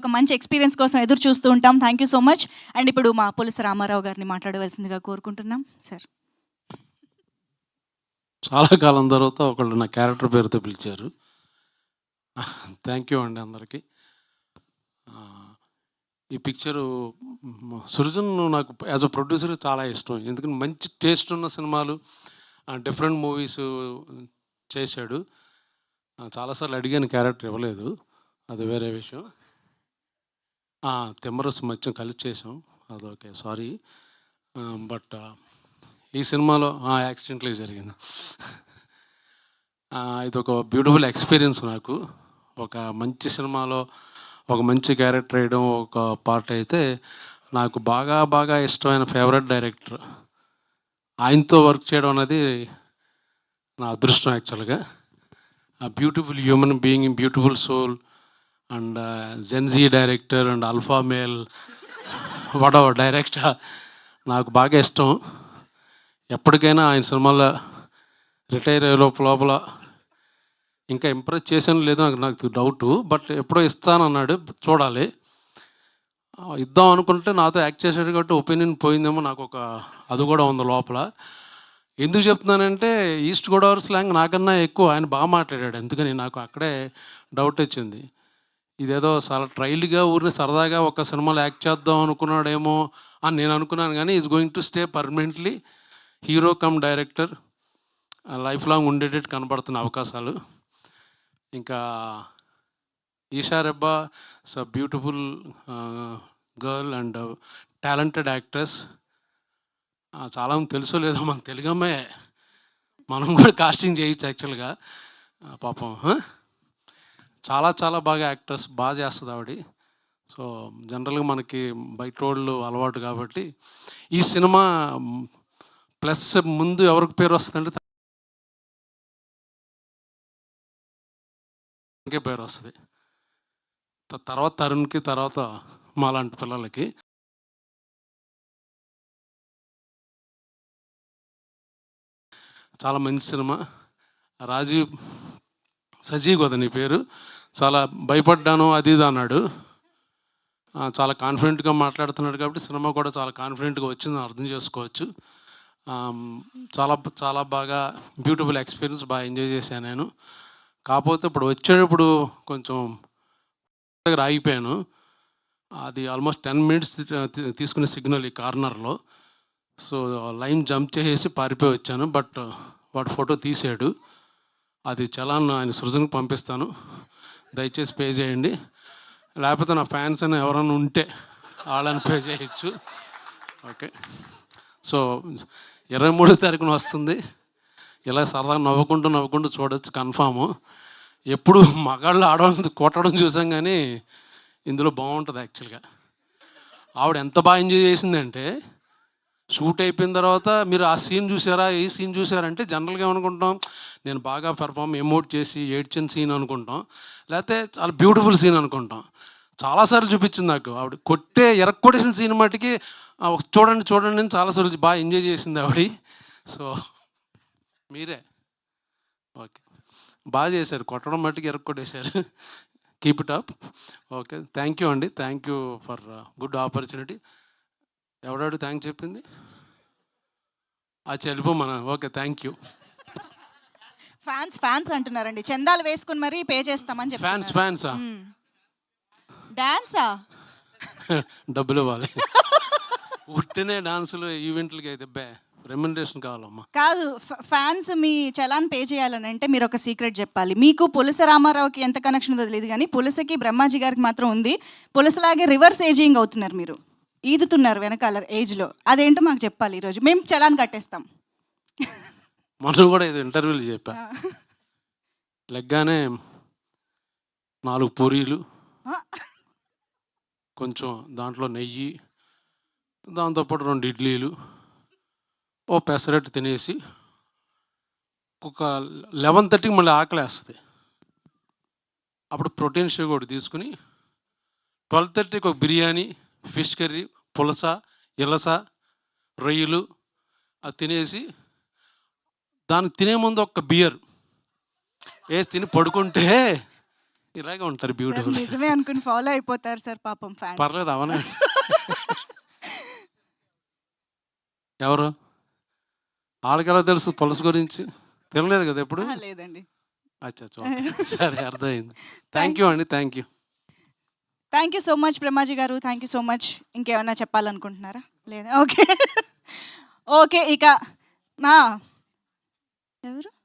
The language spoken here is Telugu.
ఒక మంచి ఎక్స్‌పీరియన్స్ కోసం ఎదురు చూస్తూ ఉంటాం. Thank you so much. And ఇప్పుడు మా పులుసు రామారావు గారిని మాట్లాడవలసిందిగా కోరుకుంటున్నాం. సార్. చాలా కాలం తర్వాత ఒకళ్ళు నా క్యారెక్టర్ పేరుతో పిలిచారు. థ్యాంక్ యూ అండి అందరికీ. ఈ పిక్చరు సృజన్ నాకు యాజ్ అ ప్రొడ్యూసర్ చాలా ఇష్టం. ఎందుకంటే మంచి టేస్ట్ ఉన్న సినిమాలు, డిఫరెంట్ మూవీస్ చేశాడు. చాలాసార్లు అడిగాను, క్యారెక్టర్ ఇవ్వలేదు, అది వేరే విషయం. తిమ్మరసు మధ్యం కలిసి చేసాం, అదొకే, సారీ. బట్ ఈ సినిమాలో యాక్సిడెంట్లీ జరిగింది. ఇది ఒక బ్యూటిఫుల్ ఎక్స్పీరియన్స్ నాకు. ఒక మంచి సినిమాలో ఒక మంచి క్యారెక్టర్ వేయడం ఒక పార్ట్ అయితే, నాకు బాగా బాగా ఇష్టమైన ఫేవరెట్ డైరెక్టర్, ఆయనతో వర్క్ చేయడం అనేది నా అదృష్టం యాక్చువల్గా. Beautiful human being, beautiful soul, and Gen Z director and alpha male వాడవ డైరెక్టర్ నాకు బాగా ఇష్టం. ఎప్పటికైనా ఆయన సినిమాలో రిటైర్ అయ్యే లోపల ఇంకా ఇంప్రెస్ చేశాను లేదో నాకు డౌటు, బట్ ఎప్పుడో ఇస్తానన్నాడు, చూడాలి. ఇద్దాం అనుకుంటే నాతో యాక్ట్ చేశాడు కాబట్టి ఒపీనియన్ పోయిందేమో, నాకు ఒక అది కూడా ఉంది లోపల. ఎందుకు చెప్తున్నానంటే, ఈస్ట్ గోదావరి స్లాంగ్ నాకన్నా ఎక్కువ ఆయన బాగా మాట్లాడాడు, అందుకని నాకు అక్కడే డౌట్ వచ్చింది. ఇదేదో చాలా ట్రైల్గా ఊరిని సరదాగా ఒక సినిమాలో యాక్ట్ చేద్దాం అనుకున్నాడేమో అని నేను అనుకున్నాను, కానీ is going to stay permanently hero cum director, life long ఉండేటట్టు కనబడుతున్న అవకాశాలు. ఇంకా Eesha Rebba is a beautiful girl and talented actress. చాలామంది తెలుసో లేదో, మన తెలుగు అమ్మాయి, మనం కూడా కాస్టింగ్ చేయొచ్చు యాక్చువల్గా. పాపం చాలా చాలా బాగా యాక్ట్రెస్, బాగా చేస్తుంది ఆవిడ. సో జనరల్గా మనకి బయట వాళ్ళు అలవాటు కాబట్టి ఈ సినిమా ప్లస్ ముందు ఎవరికి పేరు వస్తుందంటే ఇంకే పేరు వస్తుంది, తర్వాత తరుణ్కి, తర్వాత మాలాంటి పిల్లలకి. చాలా మంచి సినిమా. రాజీవ్ సజీవ్ కదా నీ పేరు, చాలా భయపడ్డాను అది ఇది అన్నాడు. చాలా కాన్ఫిడెంట్గా మాట్లాడుతున్నాడు కాబట్టి సినిమా కూడా చాలా కాన్ఫిడెంట్గా వచ్చిందని అర్థం చేసుకోవచ్చు. చాలా చాలా బాగా బ్యూటిఫుల్ ఎక్స్పీరియన్స్, బాగా ఎంజాయ్ చేశాను నేను. కాకపోతే ఇప్పుడు వచ్చేటప్పుడు కొంచెం దగ్గర ఆగిపోయాను. అది ఆల్మోస్ట్ 10 మినిట్స్ తీసుకునే సిగ్నల్ ఈ కార్నర్లో. సో లైన్ జంప్ చేసేసి పారిపోయి వచ్చాను, బట్ వాడు ఫోటో తీసాడు. అది చలాన్ ఆయన సృజన్కి పంపిస్తాను, దయచేసి పే చేయండి. లేకపోతే నా ఫ్యాన్స్ అని ఎవరైనా ఉంటే వాళ్ళని పే చేయొచ్చు. ఓకే. సో 23వ తారీఖున వస్తుంది. ఇలా సరదాగా నవ్వుకుంటూ చూడొచ్చు కన్ఫాము. ఎప్పుడు మగాళ్ళు ఆడవాళ్ళని కొట్టడం చూసాం, కానీ ఇందులో బాగుంటుంది యాక్చువల్గా. ఆవిడ ఎంత బాగా ఎంజాయ్ చేసిందంటే, షూట్ అయిపోయిన తర్వాత మీరు ఆ సీన్ చూసారా, ఈ సీన్ చూసారంటే జనరల్గా ఏమనుకుంటాం, నేను బాగా పెర్ఫామ్ ఎమోట్ చేసి ఏడ్చిన సీన్ అనుకుంటాం, లేకపోతే చాలా బ్యూటిఫుల్ సీన్ అనుకుంటాం. చాలాసార్లు చూపించింది నాకు ఆవిడ ఎరక్కొట్టేసిన సీన్ మట్టుకి చూడండి అని చాలాసార్లు బాగా ఎంజాయ్ చేసింది ఆవిడ. సో మీరే ఓకే, బాగా చేశారు, కొట్టడం మట్టుకు ఎరక్కొట్టేశారు. Keep it up. Okay, thank you అండి, thank you for good opportunity. ఎవడాడు థ్యాంక్ చెప్పింది? చెల్లిపోమన. Okay, thank you. ఫ్యాన్స్ అంటున్నారండి, చందాలు వేసుకుని మరీ పే చేస్తామని చెప్పి. ఫ్యాన్సా? డాన్సా? డబ్బులు ఇవ్వాలి. ఉట్టినే డాన్సులు ఈవెంట్లకి అయితే రెమ్యునరేషన్ కావాలమ్మా. కాదు, ఫ్యాన్స్ మీ చలాన్ పే చేయాలని అంటే మీరు ఒక సీక్రెట్ చెప్పాలి. మీకు పులస రామారావుకి ఎంత కనెక్షన్ ఉందో తెలియదు, కానీ పులసకి బ్రహ్మాజీ గారికి మాత్రం ఉంది. పులసలాగే రివర్స్ ఏజింగ్ అవుతున్నారు, మీరు ఈదుతున్నారు వెనకాల ఏజ్లో. అదేంటో మాకు చెప్పాలి ఈరోజు, మేము చలాన్ కట్టేస్తాం. మనం కూడా ఇది ఇంటర్వ్యూలు చెప్పా, లెగ్గానే 4 పూరీలు, కొంచెం దాంట్లో నెయ్యి, దాంతోపాటు 2 ఇడ్లీలు, ఓ పెసరట్టు తినేసి ఒక 11:30కి మళ్ళీ ఆకలేస్తుంది. అప్పుడు ప్రోటీన్ షేక్ ఒకటి తీసుకుని 12:30కి ఒక బిర్యానీ, ఫిష్ కర్రీ, పులస, ఇలస, రొయ్యలు అది తినేసి, దానికి తినే ముందు ఒక బియర్ వేసి తిని పడుకుంటే ఇలాగే ఉంటారు సార్ బ్యూటిఫుల్. నిజమే అనుకుని ఫాలో అయిపోతారు సార్ పాపం ఫ్యాన్స్. పర్లేదు అవనే. ఎవరు? ఆళ్ళకెలా తెలుసు తులసి గురించి? తినలేదు కదా ఎప్పుడు? లేదండి. అచ్చా ఓకే. సరే అర్థమైంది. థ్యాంక్ యూ అండి. Thank you. Thank you so much Brahmaji గారు. Thank you so much. ఇంకేమన్నా చెప్పాలనుకుంటున్నారా? లేదా? ఓకే. ఓకే. ఇక నా ఎవరు?